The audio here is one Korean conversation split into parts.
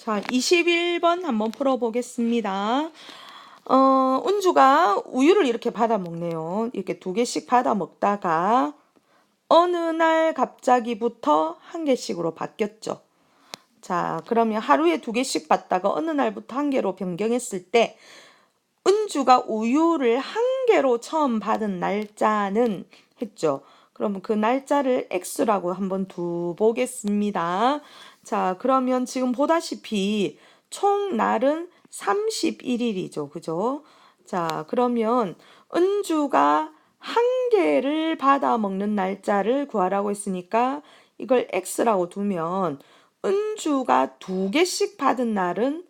자, 21번 한번 풀어보겠습니다. 은주가 우유를 이렇게 받아 먹네요. 이렇게 2개씩 받아 먹다가 어느 날 갑자기부터 1개씩으로 바뀌었죠. 자, 그러면 하루에 2개씩 받다가 어느 날부터 1개로 변경했을 때 은주가 우유를 1개로 처음 받은 날짜는 했죠. 그러면 그 날짜를 X라고 한번 두보겠습니다. 자, 그러면 지금 보다시피 총 날은 31일이죠. 그죠? 자, 그러면 은주가 1개를 받아 먹는 날짜를 구하라고 했으니까 이걸 X라고 두면 은주가 2개씩 받은 날은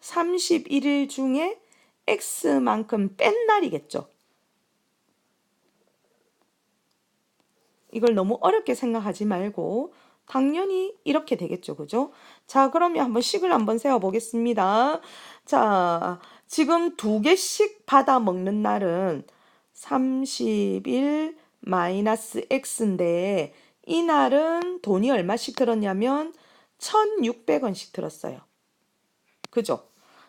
31일 중에 X만큼 뺀 날이겠죠. 이걸 너무 어렵게 생각하지 말고 당연히 이렇게 되겠죠. 그죠? 자, 그러면 한번 식을 한번 세워보겠습니다. 자, 지금 2개씩 받아 먹는 날은 30일 마이너스 X인데 이 날은 돈이 얼마씩 들었냐면 1,600원씩 들었어요. 그죠?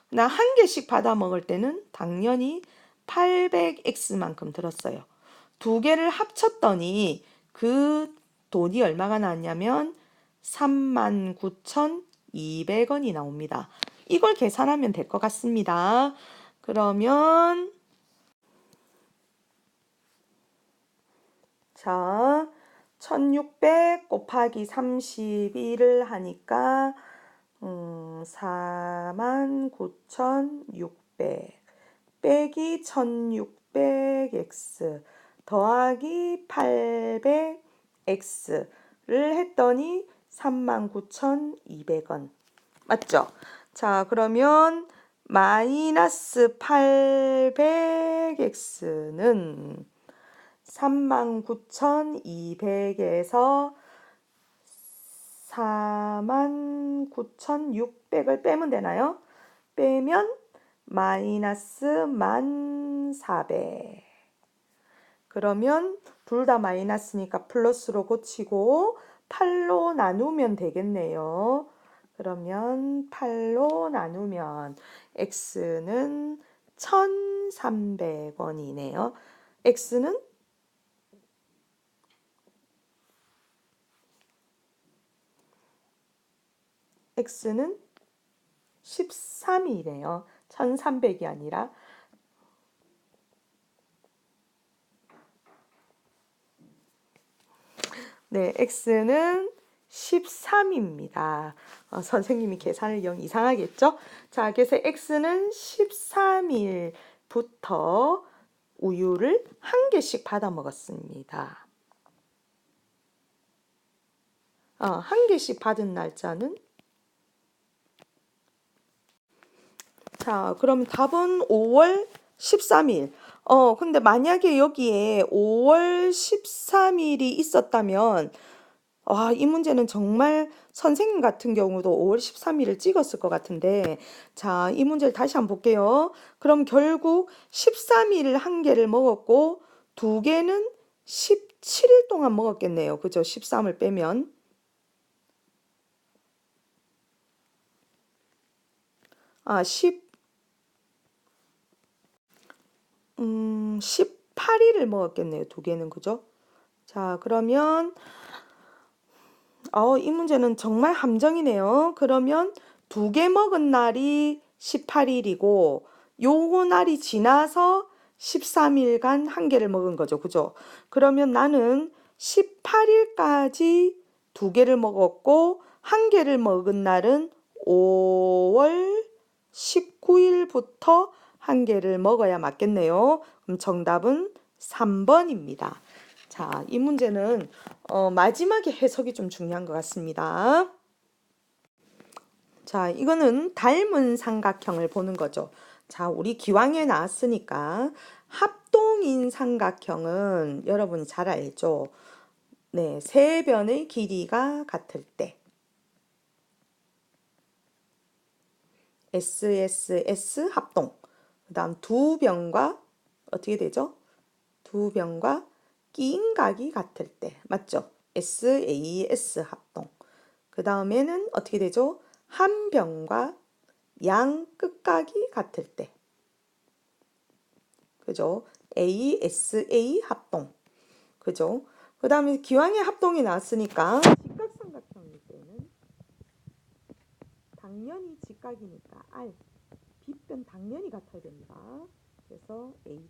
나 1개씩 받아 먹을 때는 당연히 800X만큼 들었어요. 2개를 합쳤더니 그 돈이 얼마가 나왔냐면 39,200원이 나옵니다. 이걸 계산하면 될 것 같습니다. 그러면 자, 1600 곱하기 31을 하니까 49,600 빼기 1600x 더하기 800x를 했더니 39,200원. 맞죠? 자, 그러면 마이너스 800x는 39,200에서 49,600을 빼면 되나요? 빼면 마이너스 1,400. 그러면 둘 다 마이너스니까 플러스로 고치고 8로 나누면 되겠네요. 그러면 8로 나누면 x는 1,300원이네요. x는 13이래요. 1,300이 아니라. 네, x는 13입니다. 선생님이 계산을 영 이상하겠죠? 자, 그래서 x는 13일부터 우유를 1개씩 받아 먹었습니다. 1개씩 받은 날짜는 자, 그럼 답은 5월 13일. 근데 만약에 여기에 5월 13일이 있었다면, 이 문제는 정말 선생님 같은 경우도 5월 13일을 찍었을 것 같은데, 자, 이 문제를 다시 한번 볼게요. 그럼 결국 13일 1개를 먹었고, 2개는 17일 동안 먹었겠네요. 그죠? 13을 빼면. 18일을 먹었겠네요. 2개는. 그죠? 자, 그러면 이 문제는 정말 함정이네요. 그러면 2개 먹은 날이 18일이고 요거 날이 지나서 13일간 1개를 먹은 거죠. 그죠? 그러면 나는 18일까지 2개를 먹었고 1개를 먹은 날은 5월 19일부터 1개를 먹어야 맞겠네요. 그럼 정답은 3번입니다. 자, 이 문제는 마지막에 해석이 좀 중요한 것 같습니다. 자, 이거는 닮은 삼각형을 보는 거죠. 자, 우리 기왕에 나왔으니까 합동인 삼각형은 여러분이 잘 알죠? 네, 세 변의 길이가 같을 때. SSS 합동. 그 다음 두 변과 어떻게 되죠? 두 변과 끼인 각이 같을 때. 맞죠? SAS 합동. 그 다음에는 어떻게 되죠? 한 변과 양 끝각이 같을 때. 그죠? A, S, A 합동. 그죠? 그 다음에 기왕에 합동이 나왔으니까 직각삼각형일 때는 당연히 직각이니까 R, 빗변 당연히 같아야 됩니다. 그래서 H.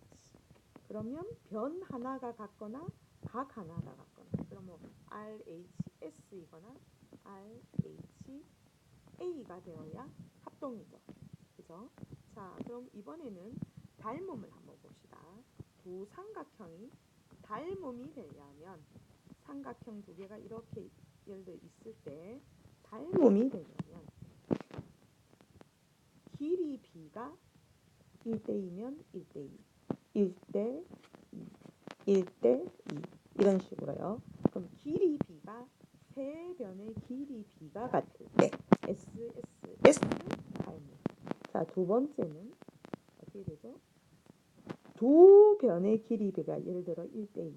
그러면 변 하나가 같거나 각 하나가 같거나. 그러면 RHS이거나 RHA가 되어야 합동이죠. 그죠? 자, 그럼 이번에는 닮음을 한번 봅시다. 두 삼각형이 닮음이 되려면 삼각형 두 개가 이렇게 예를 들어 있을 때 닮음이 되려면 길이 B가 1대2면 1대2, 1대2, 1대2 이런 식으로요. 그럼 길이 B가 세 변의 길이 B가 같을 때 S는 닮음. 자, 두 번째는 어떻게 되죠? 두 변의 길이 B가 예를 들어 1대2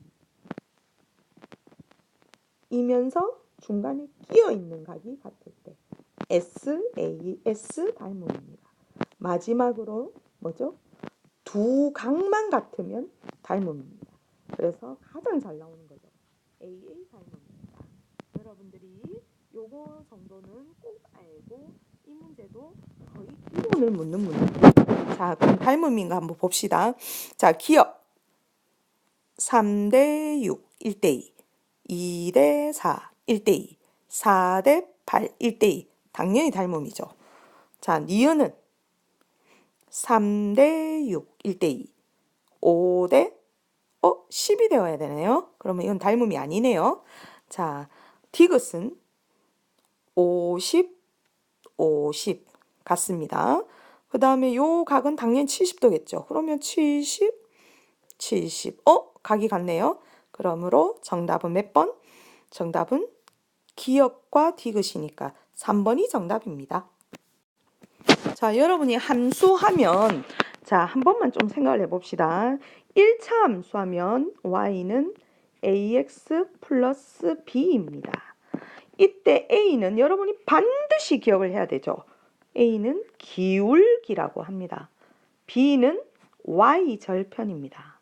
이면서 중간에 끼어 있는 각이 같을 때 SAS 닮음입니다. 마지막으로 뭐죠? 두 각만 같으면 닮음입니다. 그래서 가장 잘 나오는 거죠. AA 닮음입니다. 여러분들이 요거 정도는 꼭 알고 이 문제도 거의 기본을 묻는 문제입니다. 자, 그럼 닮음인가 한번 봅시다. 자, 기억 3대6 1대2, 2대4 1대2, 4대8 1대2 당연히 닮음이죠. 자, 니은은 3대6 1대2, 5대 10이 되어야 되네요. 그러면 이건 닮음이 아니네요. 자, 디귿은 50, 50 같습니다. 그 다음에 요 각은 당연히 70도겠죠. 그러면 70, 70. 각이 같네요. 그러므로 정답은 몇 번? 정답은 기역과 디귿이니까 3번이 정답입니다. 자, 여러분이 함수하면 자, 한 번만 좀 생각을 해봅시다. 1차 함수하면 y는 ax 플러스 b입니다. 이때 a는 여러분이 반드시 기억을 해야 되죠. a는 기울기라고 합니다. b는 y절편입니다.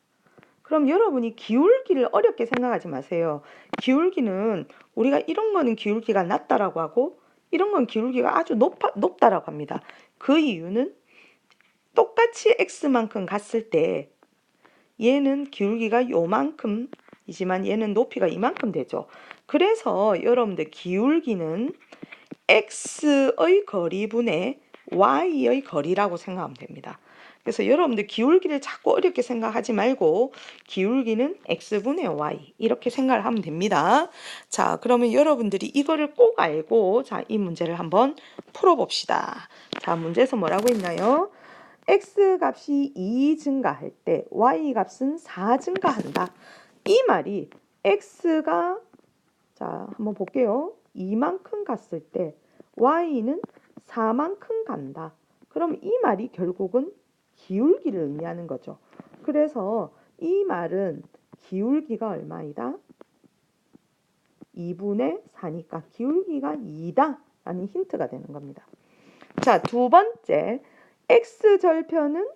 그럼 여러분이 기울기를 어렵게 생각하지 마세요. 기울기는 우리가 이런 거는 기울기가 낮다라고 하고 이런 건 기울기가 아주 높다라고 합니다. 그 이유는 똑같이 x만큼 갔을 때 얘는 기울기가 요만큼이지만 얘는 높이가 이만큼 되죠. 그래서 여러분들 기울기는 x의 거리분의 y의 거리라고 생각하면 됩니다. 그래서 여러분들 기울기를 자꾸 어렵게 생각하지 말고 기울기는 x분의 y 이렇게 생각을 하면 됩니다. 자, 그러면 여러분들이 이거를 꼭 알고 자, 이 문제를 한번 풀어봅시다. 자, 문제에서 뭐라고 했나요? x 값이 2 증가할 때 y 값은 4 증가한다. 이 말이 x가 자, 한번 볼게요. 2만큼 갔을 때 y는 4만큼 간다. 그럼 이 말이 결국은 기울기를 의미하는 거죠. 그래서 이 말은 기울기가 얼마이다? 2분의 4니까 기울기가 2다 라는 힌트가 되는 겁니다. 자, 두 번째 x절편은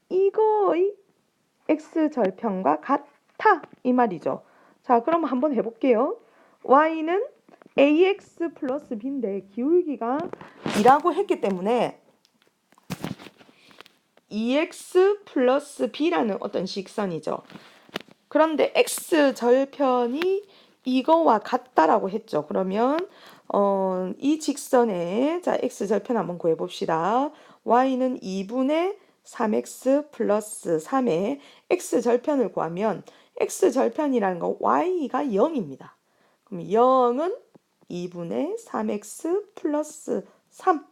이거의 x절편과 같아 이 말이죠. 자, 그럼 한번 해볼게요. y는 ax 플러스 b인데 기울기가 2라고 했기 때문에 2x 플러스 b라는 어떤 직선이죠. 그런데 x절편이 이거와 같다라고 했죠. 그러면 이 직선의 자 x절편 한번 구해봅시다. y는 2분의 3x 플러스 3의 x절편을 구하면 x절편이라는 건 y가 0입니다. 그럼 0은 2분의 3x 플러스 3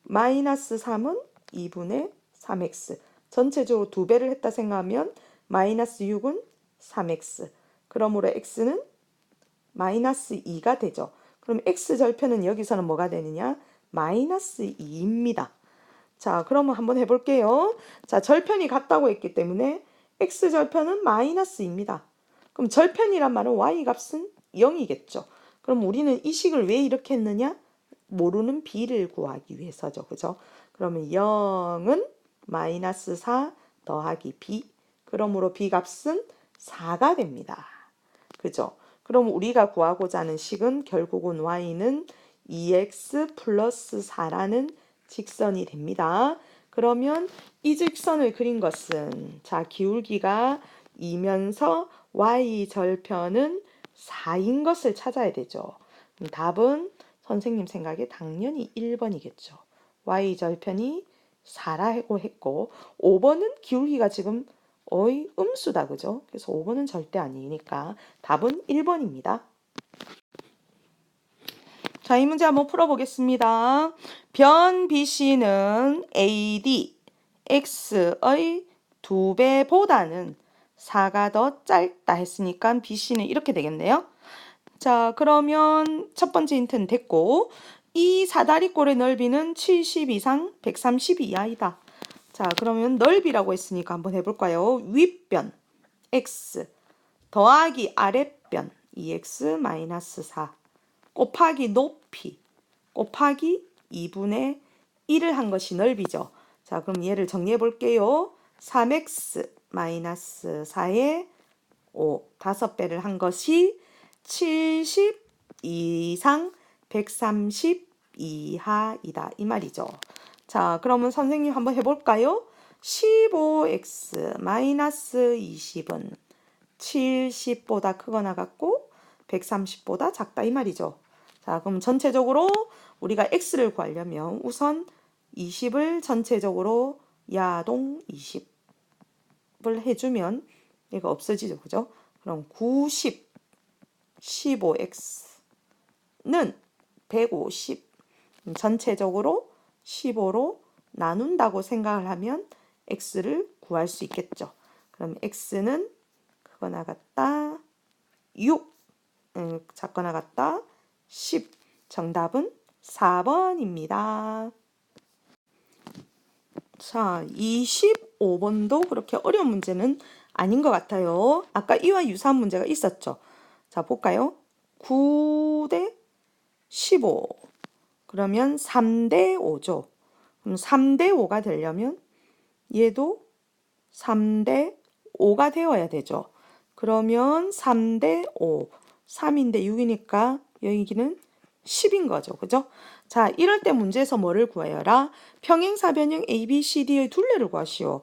마이너스 3은 2분의 3x 전체적으로 2배를 했다 생각하면 마이너스 6은 3x 그러므로 x는 마이너스 2가 되죠. 그럼 x절편은 여기서는 뭐가 되느냐? 마이너스 2입니다. 자, 그러면 한번 해볼게요. 자, 절편이 같다고 했기 때문에 x절편은 마이너스 2입니다. 그럼 절편이란 말은 y 값은 0이겠죠. 그럼 우리는 이 식을 왜 이렇게 했느냐? 모르는 b를 구하기 위해서죠. 그죠? 그러면 0은 마이너스 4 더하기 b. 그러므로 b 값은 4가 됩니다. 그죠? 그럼 우리가 구하고자 하는 식은 결국은 y는 2x 플러스 4라는 직선이 됩니다. 그러면 이 직선을 그린 것은 자 기울기가 2면서 y 절편은 4인 것을 찾아야 되죠. 그럼 답은 선생님 생각에 당연히 1번이겠죠. y 절편이 4라고 했고 5번은 기울기가 지금 어이 음수다. 그죠? 그래서 5번은 절대 아니니까 답은 1번입니다. 자, 이 문제 한번 풀어보겠습니다. 변 BC는 AD X의 2배보다는 4가 더 짧다 했으니까 BC는 이렇게 되겠네요. 자, 그러면 첫 번째 힌트는 됐고 이 사다리꼴의 넓이는 70 이상 130 이하이다. 자, 그러면 넓이라고 했으니까 한번 해볼까요? 윗변 x 더하기 아랫변 2x 마이너스 4 곱하기 높이 곱하기 2분의 1을 한 것이 넓이죠. 자, 그럼 얘를 정리해 볼게요. 3x 마이너스 4의 5 5배를 한 것이 70 이상 130 이하이다 이 말이죠. 자, 그러면 선생님 한번 해볼까요? 15x 마이너스 20은 70보다 크거나 같고 130보다 작다 이 말이죠. 자, 그럼 전체적으로 우리가 x를 구하려면 우선 20을 전체적으로 야동 20을 해주면 얘가 없어지죠. 그죠? 그럼 90 15x는 150 전체적으로 15로 나눈다고 생각을 하면 x를 구할 수 있겠죠. 그럼 x는 크거나 같다 6 작거나 같다 10 정답은 4번입니다. 자, 25번도 그렇게 어려운 문제는 아닌 것 같아요. 아까 이와 유사한 문제가 있었죠. 자, 볼까요? 9대 15 그러면 3대 5죠. 그럼 3대 5가 되려면 얘도 3대 5가 되어야 되죠. 그러면 3대 5 3인데 6이니까 여기는 10인 거죠. 그죠? 자, 이럴 때 문제에서 뭐를 구하여라? 평행사변형 ABCD의 둘레를 구하시오.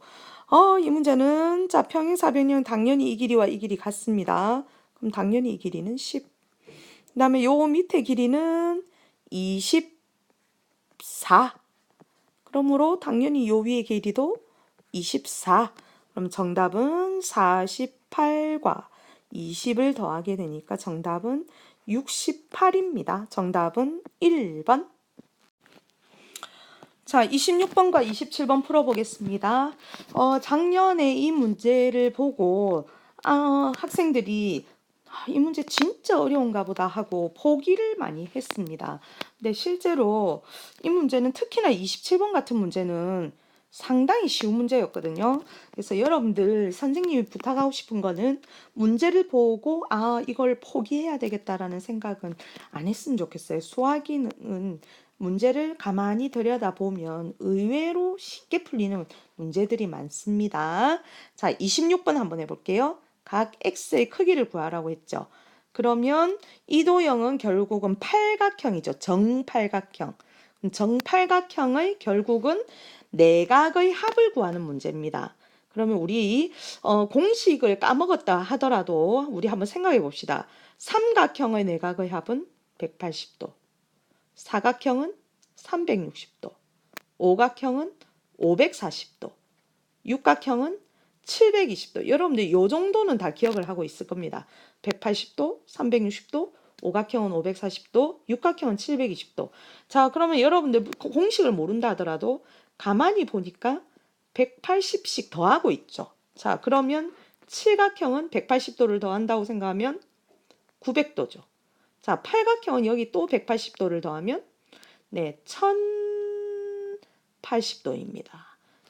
이 문제는 자 평행사변형 당연히 이 길이와 이 길이 같습니다. 그럼 당연히 이 길이는 10. 그 다음에 요 밑에 길이는 24. 그러므로 당연히 요 위의 길이도 24. 그럼 정답은 48과 20을 더하게 되니까 정답은 68입니다. 정답은 1번. 자, 26번과 27번 풀어보겠습니다. 작년에 이 문제를 보고 학생들이 이 문제 진짜 어려운가 보다 하고 포기를 많이 했습니다. 근데 실제로 이 문제는 특히나 27번 같은 문제는 상당히 쉬운 문제였거든요. 그래서 여러분들 선생님이 부탁하고 싶은 거는 문제를 보고 이걸 포기해야 되겠다라는 생각은 안 했으면 좋겠어요. 수학은 문제를 가만히 들여다보면 의외로 쉽게 풀리는 문제들이 많습니다. 자, 26번 한번 해볼게요. 각 x의 크기를 구하라고 했죠. 그러면 이도형은 결국은 팔각형이죠. 정팔각형. 정팔각형의 결국은 내각의 합을 구하는 문제입니다. 그러면 우리 공식을 까먹었다 하더라도 우리 한번 생각해 봅시다. 삼각형의 내각의 합은 180도. 사각형은 360도. 오각형은 540도. 육각형은 720도. 여러분들 요 정도는 다 기억을 하고 있을 겁니다. 180도, 360도, 오각형은 540도, 육각형은 720도. 자, 그러면 여러분들 공식을 모른다 하더라도 가만히 보니까 180씩 더하고 있죠. 자, 그러면 칠각형은 180도를 더한다고 생각하면 900도죠. 자, 팔각형은 여기 또 180도를 더하면 네, 1080도입니다.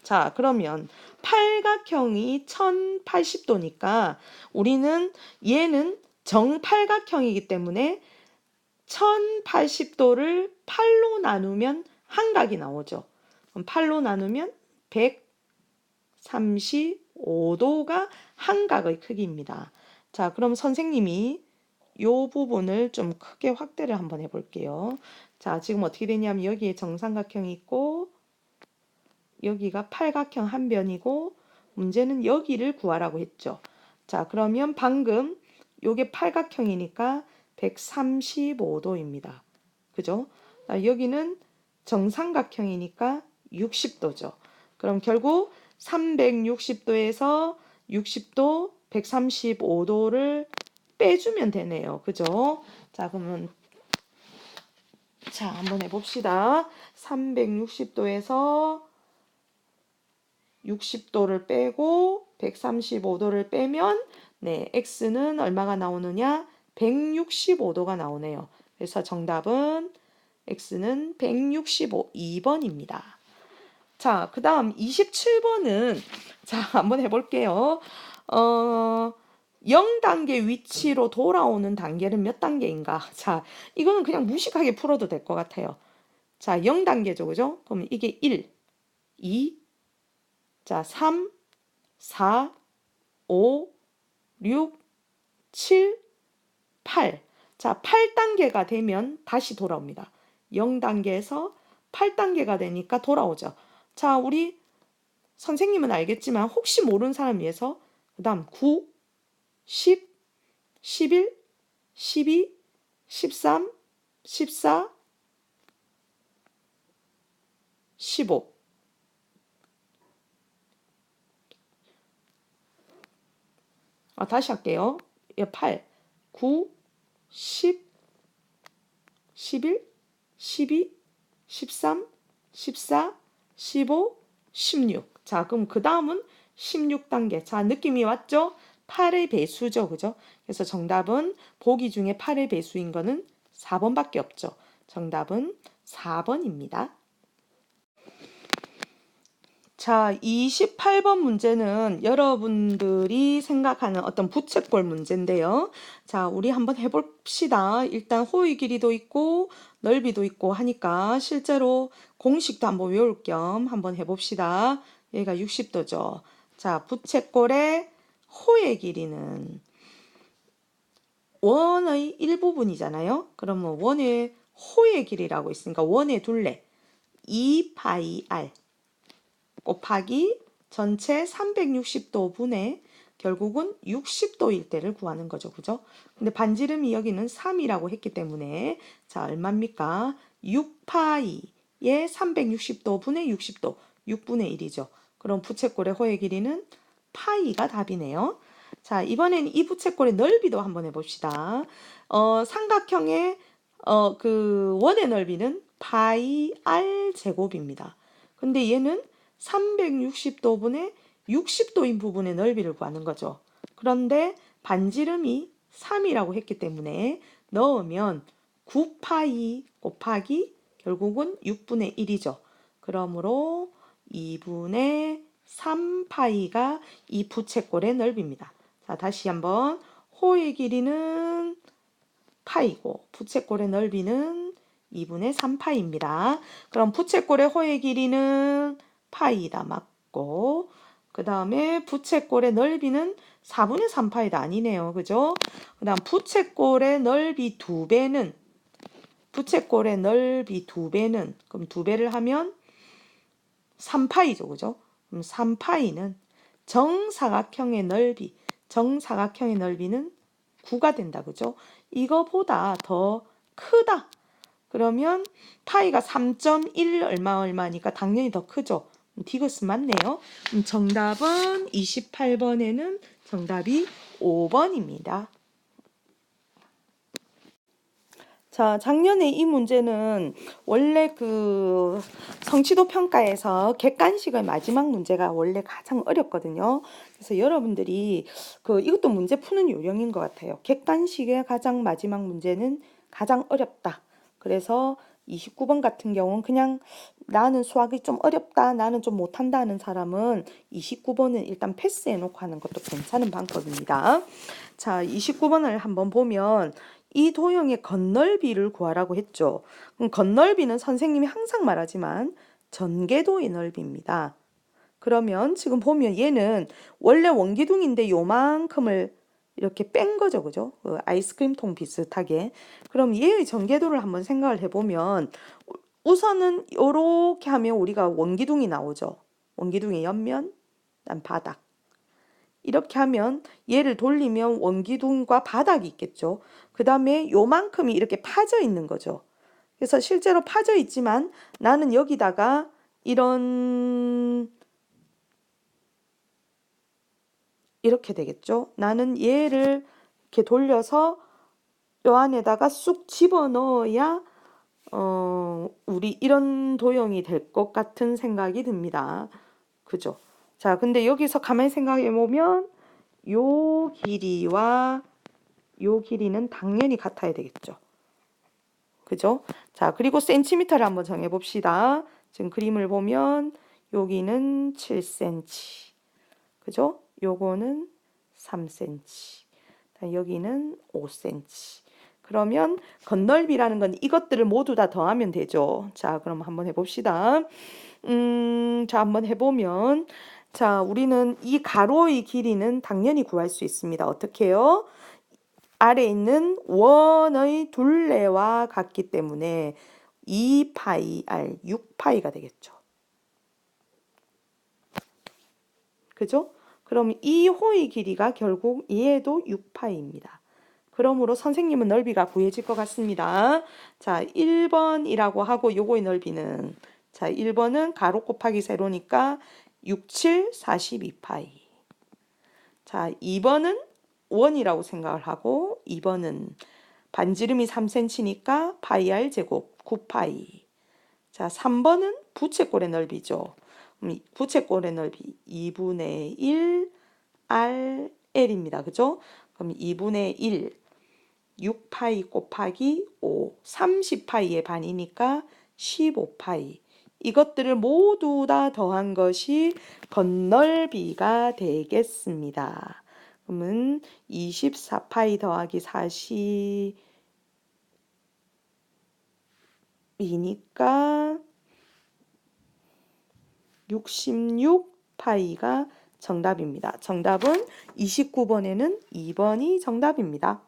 자, 그러면 팔각형이 1080도니까 우리는 얘는 정팔각형이기 때문에 1080도를 8로 나누면 한각이 나오죠. 그럼 8로 나누면 135도가 한각의 크기입니다. 자, 그럼 선생님이 이 부분을 좀 크게 확대를 한번 해볼게요. 자, 지금 어떻게 되냐면 여기에 정삼각형이 있고 여기가 팔각형 한 변이고 문제는 여기를 구하라고 했죠. 자, 그러면 방금 요게 팔각형이니까 135도입니다. 그죠? 여기는 정삼각형이니까 60도죠. 그럼 결국 360도에서 60도, 135도를 빼주면 되네요. 그죠? 자, 그러면 자, 한번 해봅시다. 360도에서 60도를 빼고 135도를 빼면 네, x는 얼마가 나오느냐? 165도가 나오네요. 그래서 정답은 x는 165, 2번입니다. 자, 그 다음 27번은 자, 한번 해볼게요. 0단계 위치로 돌아오는 단계는 몇 단계인가? 자, 이거는 그냥 무식하게 풀어도 될 것 같아요. 자, 0단계죠, 그죠? 그러면 이게 1, 2, 자, 3, 4, 5, 6, 7, 8. 자, 8단계가 되면 다시 돌아옵니다. 0단계에서 8단계가 되니까 돌아오죠. 자, 우리 선생님은 알겠지만 혹시 모르는 사람 위해서 그 다음 9, 10, 11, 12, 13, 14, 15. 다시 할게요. 8, 9, 10, 11, 12, 13, 14, 15, 16. 자, 그럼 그 다음은 16단계. 자, 느낌이 왔죠? 8의 배수죠. 그죠? 그래서 정답은 보기 중에 8의 배수인 거는 4번밖에 없죠. 정답은 4번입니다. 자, 28번 문제는 여러분들이 생각하는 어떤 부채꼴 문제인데요. 자, 우리 한번 해봅시다. 일단 호의 길이도 있고 넓이도 있고 하니까 실제로 공식도 한번 외울 겸 한번 해봅시다. 여기가 60도죠. 자, 부채꼴의 호의 길이는 원의 일부분이잖아요. 그러면 원의 호의 길이라고 있으니까 원의 둘레 2파이 r 곱하기 전체 360도 분의 결국은 60도일 때를 구하는 거죠. 그죠? 근데 반지름이 여기는 3이라고 했기 때문에 자, 얼마입니까? 6파이의 360도 분의 60도 6분의 1이죠. 그럼 부채꼴의 호의 길이는 파이가 답이네요. 자, 이번엔 이 부채꼴의 넓이도 한번 해봅시다. 삼각형의 그 원의 넓이는 파이 r 제곱입니다. 근데 얘는 360도분의 60도인 부분의 넓이를 구하는 거죠. 그런데 반지름이 3이라고 했기 때문에 넣으면 9파이 곱하기 결국은 6분의 1이죠. 그러므로 2분의 3파이가 이 부채꼴의 넓이입니다. 자, 다시 한번 호의 길이는 파이고 부채꼴의 넓이는 2분의 3파이입니다. 그럼 부채꼴의 호의 길이는 파이다 맞고 그 다음에 부채꼴의 넓이는 4분의 3파이다 아니네요. 그죠? 그 다음 부채꼴의 넓이 2배는 부채꼴의 넓이 2배는 그럼 2배를 하면 3파이죠. 그죠? 그럼 3파이는 정사각형의 넓이는 9가 된다. 그죠? 이거보다 더 크다. 그러면 파이가 3.1 얼마니까 당연히 더 크죠. 디귿은 맞네요. 정답은 28번에는 정답이 5번입니다. 자, 작년에 이 문제는 원래 그 성취도 평가에서 객관식의 마지막 문제가 원래 가장 어렵거든요. 그래서 여러분들이 이것도 문제 푸는 요령인 것 같아요. 객관식의 가장 마지막 문제는 가장 어렵다. 그래서 29번 같은 경우는 그냥 나는 수학이 좀 어렵다, 나는 좀 못한다 하는 사람은 29번은 일단 패스해 놓고 하는 것도 괜찮은 방법입니다. 자, 29번을 한번 보면 이 도형의 겉넓이를 구하라고 했죠. 그럼 겉넓이는 선생님이 항상 말하지만 전개도의 넓이입니다. 그러면 지금 보면 얘는 원래 원기둥인데 요만큼을 이렇게 뺀 거죠. 그죠? 그 아이스크림 통 비슷하게. 그럼 얘의 전개도를 한번 생각을 해보면 우선은 이렇게 하면 우리가 원기둥이 나오죠. 원기둥의 옆면, 그다음 바닥. 이렇게 하면 얘를 돌리면 원기둥과 바닥이 있겠죠. 그 다음에 요만큼이 이렇게 파져 있는 거죠. 그래서 실제로 파져 있지만 나는 여기다가 이렇게 되겠죠. 나는 얘를 이렇게 돌려서 요 안에다가 쑥 집어넣어야 우리 이런 도형이 될 것 같은 생각이 듭니다. 그죠? 자, 근데 여기서 가만히 생각해 보면 요 길이와 요 길이는 당연히 같아야 되겠죠. 그죠? 자, 그리고 센티미터를 한번 정해 봅시다. 지금 그림을 보면 여기는 7cm. 그죠? 요거는 3cm. 여기는 5cm. 그러면 겉넓이라는 건 이것들을 모두 다 더하면 되죠. 자, 그럼 한번 해봅시다. 자, 한번 해보면, 자, 우리는 이 가로의 길이는 당연히 구할 수 있습니다. 어떻게 해요? 아래에 있는 원의 둘레와 같기 때문에 2파이 r 6파이가 되겠죠. 그죠? 그럼 이 호의 길이가 결국 얘도 6파이입니다. 그러므로 선생님은 넓이가 구해질 것 같습니다. 자, 1번이라고 하고 요거의 넓이는, 자, 1번은 가로 곱하기 세로니까 6, 7, 42파이. 자, 2번은 원이라고 생각을 하고 2번은 반지름이 3cm니까 파이 r 제곱 9파이. 자, 3번은 부채꼴의 넓이죠. 부채꼴의 넓이 2분의 1 RL입니다. 그죠? 그럼 2분의 1 6파이 곱하기 5 30파이의 반이니까 15파이. 이것들을 모두 다 더한 것이 겉넓이가 되겠습니다. 그러면 24파이 더하기 42니까 66파이가 정답입니다. 정답은 29번에는 2번이 정답입니다.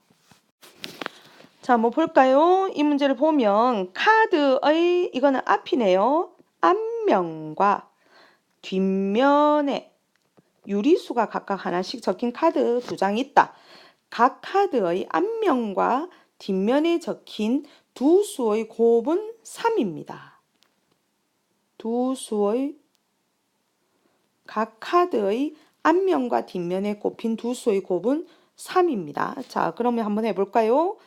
자, 한번 볼까요? 이 문제를 보면 카드의 이거는 앞이네요. 앞면과 뒷면에 유리수가 각각 하나씩 적힌 카드 2장이 있다. 각 카드의 앞면과 뒷면에 적힌 두 수의 곱은 3입니다. 각 카드의 앞면과 뒷면에 꼽힌 두 수의 곱은 3입니다. 자, 그러면 한번 해볼까요?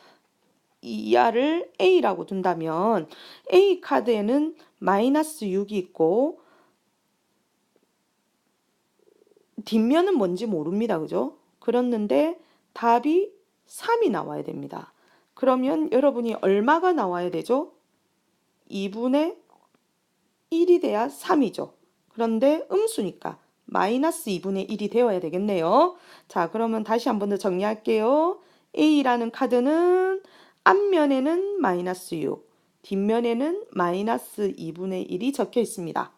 이 R을 A라고 둔다면 A 카드에는 마이너스 6이 있고 뒷면은 뭔지 모릅니다. 그죠? 그랬는데 답이 3이 나와야 됩니다. 그러면 여러분이 얼마가 나와야 되죠? 2분의 1이 돼야 3이죠. 그런데 음수니까 마이너스 2분의 1이 되어야 되겠네요. 자, 그러면 다시 한 번 더 정리할게요. A라는 카드는 앞면에는 마이너스 6, 뒷면에는 마이너스 2분의 1이 적혀 있습니다.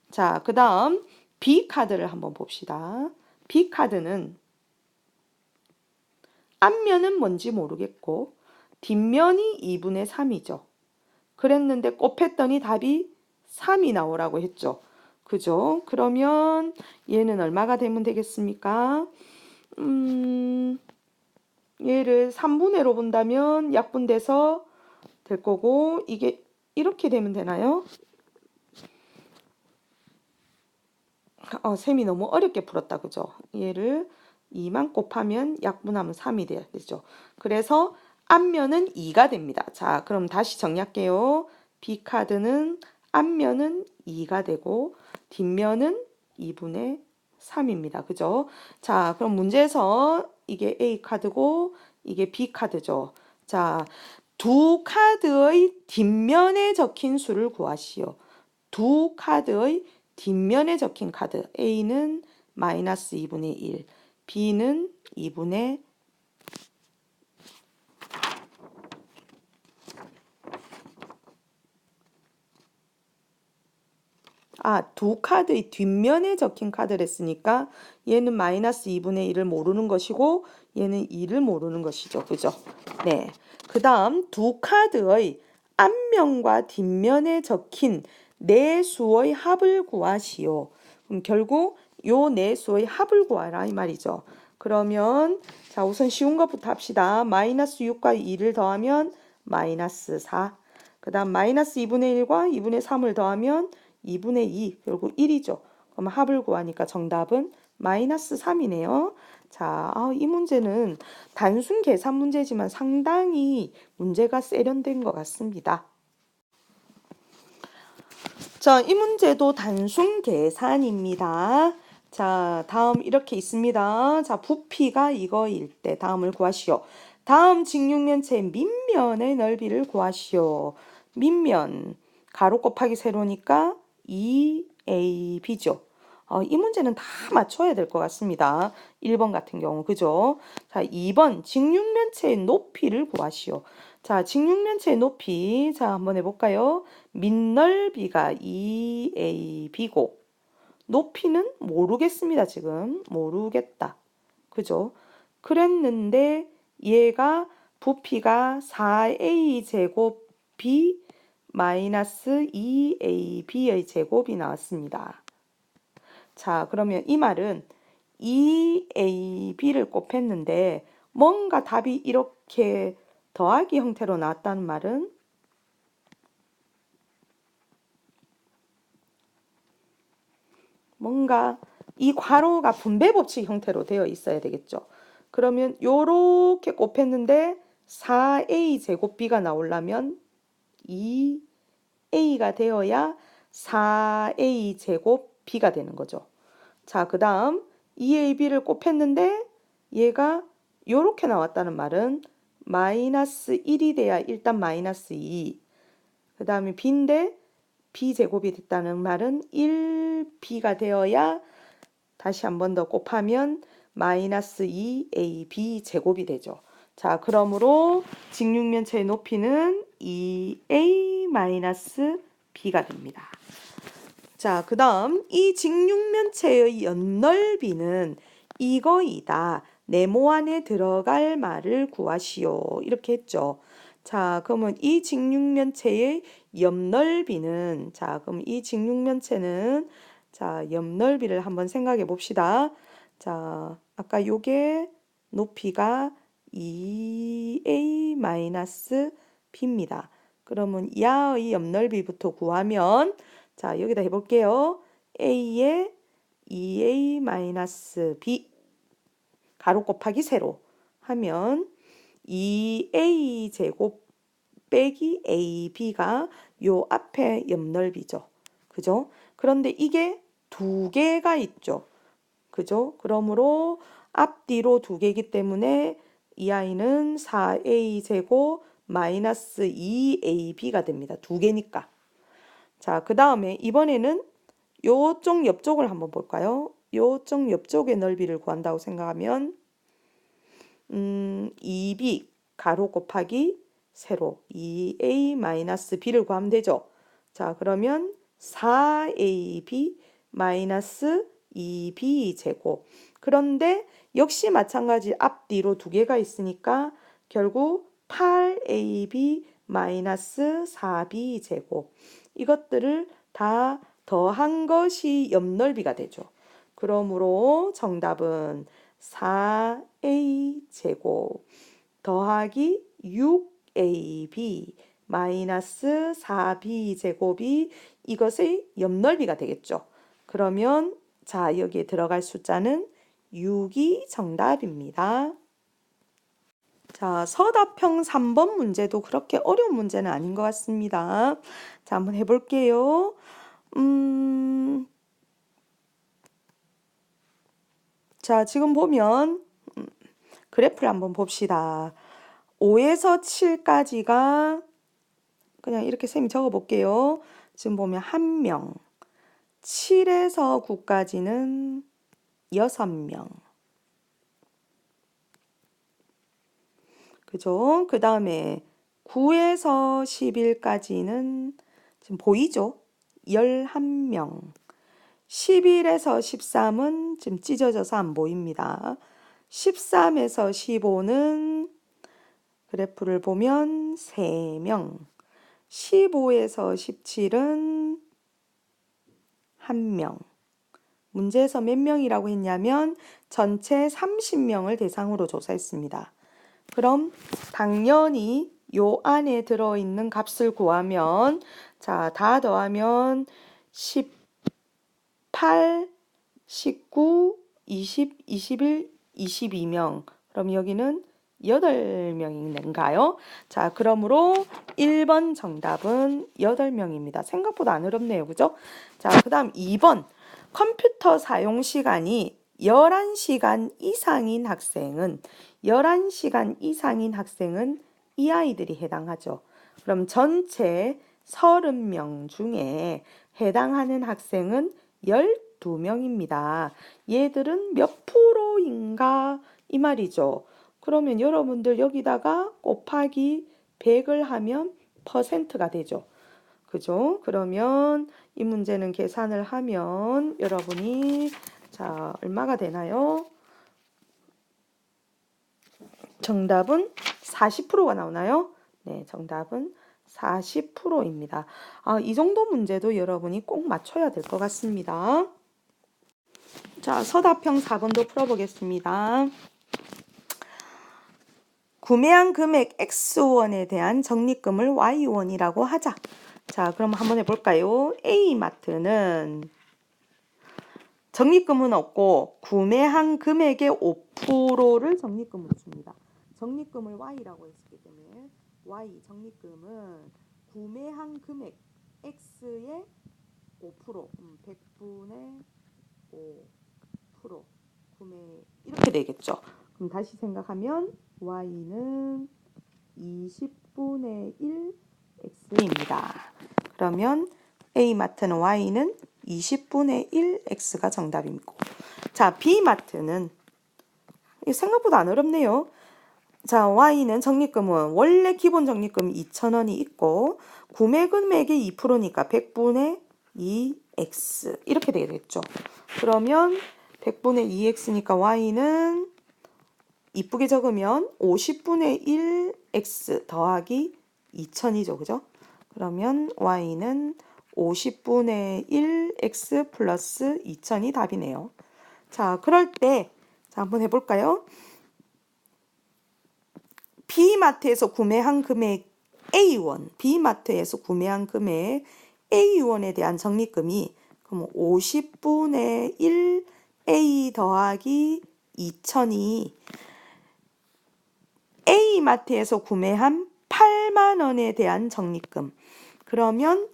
자, 그 다음 B 카드를 한번 봅시다. B 카드는 앞면은 뭔지 모르겠고 뒷면이 2분의 3이죠. 그랬는데 곱했더니 답이 3이 나오라고 했죠. 그죠? 그러면 얘는 얼마가 되면 되겠습니까? 얘를 3분의로 본다면 약분돼서 될 거고 이게 이렇게 되면 되나요? 셈이 너무 어렵게 풀었다. 그죠? 얘를 2만 곱하면 약분하면 3이 돼야 되죠. 그래서 앞면은 2가 됩니다. 자, 그럼 다시 정리할게요. B카드는 앞면은 2가 되고 뒷면은 2분의 3입니다. 그죠? 자, 그럼 문제에서 이게 A카드고 이게 B카드죠. 자, 두 카드의 뒷면에 적힌 수를 구하시오. 두 카드의 뒷면에 적힌 카드 A는 마이너스 2분의 1, B는 2분의 두 카드의 뒷면에 적힌 카드를 했으니까 얘는 마이너스 2분의 1을 모르는 것이고 얘는 2를 모르는 것이죠. 그죠? 네. 그 다음 두 카드의 앞면과 뒷면에 적힌 네 수의 합을 구하시오. 그럼 결국 요 네 수의 합을 구하라 이 말이죠. 그러면 자 우선 쉬운 것부터 합시다. 마이너스 6과 2를 더하면 마이너스 4. 그 다음 마이너스 2분의 1과 2분의 3을 더하면 2분의 2, 결국 1이죠. 그럼 합을 구하니까 정답은 마이너스 3이네요. 자, 이 문제는 단순 계산 문제지만 상당히 문제가 세련된 것 같습니다. 자, 이 문제도 단순 계산입니다. 자, 다음 이렇게 있습니다. 자, 부피가 이거일 때 다음을 구하시오. 다음 직육면체의 밑면의 넓이를 구하시오. 밑면, 가로 곱하기 세로니까 2AB죠. 이 문제는 다 맞춰야 될 것 같습니다. 1번 같은 경우, 그죠? 자, 2번 직육면체의 높이를 구하시오. 자, 직육면체의 높이, 자, 한번 해볼까요? 밑넓이가 2AB고, 높이는 모르겠습니다, 지금. 모르겠다. 그죠? 그랬는데, 얘가 부피가 4A 제곱 B 마이너스 2AB의 제곱이 나왔습니다. 자, 그러면 이 말은 2AB를 곱했는데 뭔가 답이 이렇게 더하기 형태로 나왔다는 말은 뭔가 이 괄호가 분배 법칙 형태로 되어 있어야 되겠죠. 그러면 요렇게 곱했는데 4A 제곱 B가 나오려면 2A가 되어야 4A 제곱 B가 되는 거죠. 자, 그 다음 2AB를 곱했는데 얘가 요렇게 나왔다는 말은 마이너스 1이 돼야 일단 마이너스 2. 그 다음에 B인데 B제곱이 됐다는 말은 1B가 되어야 다시 한 번 더 곱하면 마이너스 2AB 제곱이 되죠. 자, 그러므로 직육면체의 높이는 2A 마이너스 B가 됩니다. 자, 그 다음 이 직육면체의 연넓이는 이거이다. 네모 안에 들어갈 말을 구하시오. 이렇게 했죠. 자, 그러면 이 직육면체의 옆넓이는 자, 그럼 이 직육면체는 자, 옆넓이를 한번 생각해 봅시다. 자, 아까 요게 높이가 2a-b입니다. 그러면 야의 옆넓이부터 구하면 자, 여기다 해볼게요. a에 2a-b 가로 곱하기 세로 하면 2a 제곱 빼기 ab가 요 앞에 옆넓이죠. 그죠? 그런데 이게 두 개가 있죠. 그죠? 그러므로 앞뒤로 두 개이기 때문에 이 아이는 4a 제곱 마이너스 2ab가 됩니다. 두 개니까. 자, 그 다음에 이번에는 요쪽 옆쪽을 한번 볼까요? 요쪽 옆쪽의 넓이를 구한다고 생각하면 2b 가로 곱하기 세로 2a-b를 구하면 되죠. 자, 그러면 4ab 마이너스 2b 제곱. 그런데 역시 마찬가지 앞뒤로 두 개가 있으니까 결국 8ab 마이너스 4b 제곱. 이것들을 다 더한 것이 옆넓이가 되죠. 그러므로 정답은 4a 제곱 더하기 6ab 마이너스 4b 제곱이 이것의 옆넓이가 되겠죠. 그러면 자, 여기에 들어갈 숫자는 6이 정답입니다. 자, 서답형 3번 문제도 그렇게 어려운 문제는 아닌 것 같습니다. 자, 한번 해볼게요. 자, 지금 보면 그래프를 한번 봅시다. 5에서 7까지가 그냥 이렇게 쌤이 적어 볼게요. 지금 보면 1명, 7에서 9까지는 6명. 그죠? 그 다음에 9에서 11까지는 지금 보이죠? 11명. 11에서 13은 지금 찢어져서 안 보입니다. 13에서 15는 그래프를 보면 3명. 15에서 17은 1명. 문제에서 몇 명이라고 했냐면 전체 30명을 대상으로 조사했습니다. 그럼 당연히 요 안에 들어있는 값을 구하면 자, 다 더하면 18, 19, 20, 21, 22명. 그럼 여기는 8명인가요? 자, 그러므로 1번 정답은 8명입니다. 생각보다 안 어렵네요. 그죠? 자, 그 다음 2번. 컴퓨터 사용 시간이 11시간 이상인 학생은 11시간 이상인 학생은 이 아이들이 해당하죠. 그럼 전체 30명 중에 해당하는 학생은 12명입니다. 얘들은 몇 프로인가 이 말이죠. 그러면 여러분들 여기다가 곱하기 100을 하면 퍼센트가 되죠. 그죠? 그러면 이 문제는 계산을 하면 여러분이 자, 얼마가 되나요? 정답은 40%가 나오나요? 네, 정답은 40%입니다. 이 정도 문제도 여러분이 꼭 맞춰야 될 것 같습니다. 자, 서답형 4번도 풀어보겠습니다. 구매한 금액 X1에 대한 적립금을 Y1이라고 하자. 자, 그럼 한번 해볼까요? A마트는 적립금은 없고 구매한 금액의 5%를 적립금으로 줍니다. 적립금을 Y라고 했기 때문에 Y 적립금은 구매한 금액 X의 5%, 100분의 5% 구매 이렇게 되겠죠. 그럼 다시 생각하면 Y는 20분의 1 X입니다. 그러면 A마트는 Y는 20분의 1 X가 정답이고 자, B마트는 생각보다 안 어렵네요. 자, Y는 적립금은 원래 기본 적립금 2,000원이 있고 구매 금액이 2%니까 100분의 2X 이렇게 되겠죠. 그러면 100분의 2X니까 Y는 이쁘게 적으면 50분의 1X 더하기 2000이죠. 그죠? 그러면 Y는 50분의 1X 플러스 2000이 답이네요. 자, 그럴 때 자, 한번 해볼까요? B마트에서 구매한 금액 A1, B마트에서 구매한 금액 A1에 대한 적립금이 그럼 50분의 1 A 더하기 2000이 A마트에서 구매한 8만 원에 대한 적립금. 그러면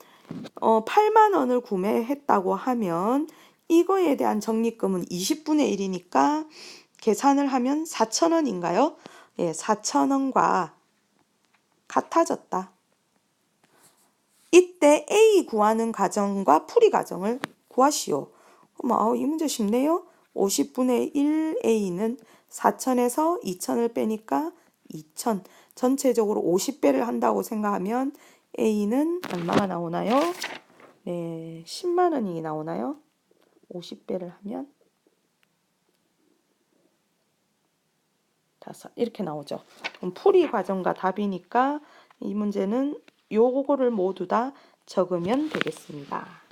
8만 원을 구매했다고 하면 이거에 대한 적립금은 20분의 1이니까 계산을 하면 4,000원인가요? 예, 4,000원과 같아졌다. 이때 A 구하는 과정과 풀이 과정을 구하시오. 이 문제 쉽네요. 50분의 1 A는 4,000에서 2,000을 빼니까 2,000. 전체적으로 50배를 한다고 생각하면 A는 얼마가 나오나요? 네, 10만 원이 나오나요? 50배를 하면 5 이렇게 나오죠. 그럼 풀이 과정과 답이니까 이 문제는 요거를 모두 다 적으면 되겠습니다.